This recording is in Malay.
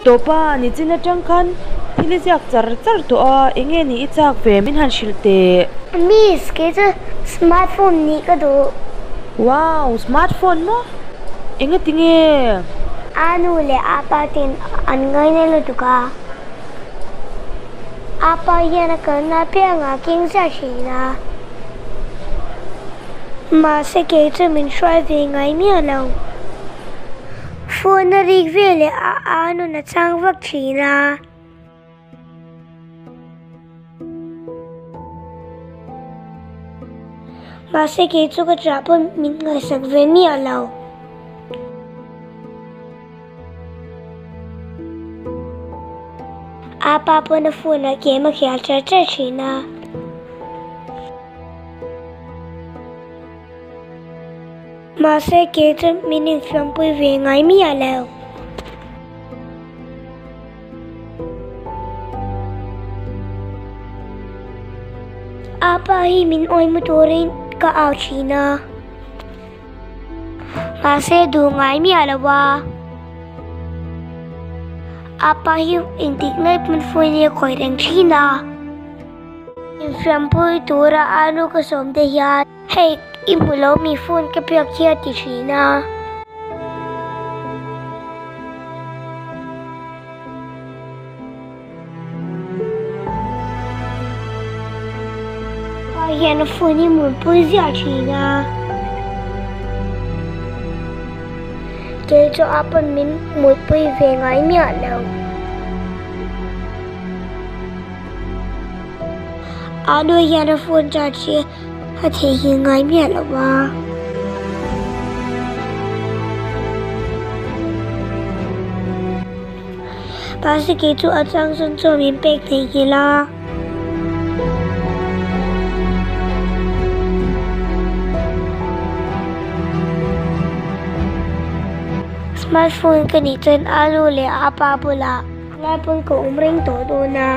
topa ni china tangkhan thili jak char to a enge ni ichak ve min han shilte miss ke smartphone ni ka do wow smartphone mo enge tinge anu le apa tin an ngai ne lu tuka apa yana kana pe nga king sa shi na ma se ke min shwai ve ngai mi alo phone na rig ve le anu na chang vak chi na ma se ke ka trapon min ngai sak ve mi alo apa pun na phone na game khel cha chi na ma se ke min film pui ve ngai mi alo apa hi min oi motorin ka au chi na ma se du ngai mi alawa apa hi intik nai pun foi ne khoi reng chi na in film pui tura anu ka som de ya hey imulo mi phone ka pyak khia ti chi na yan phone ni mun pui zia chi na ke cho apan min mui pui ve ngai mi alo anu yan phone cha chi ha the hi ngai mi alo wa ba se ke cho achang sun cho min pek the hi la smartphone ka ni chen alu le apa pula ngai pun ko umring to do na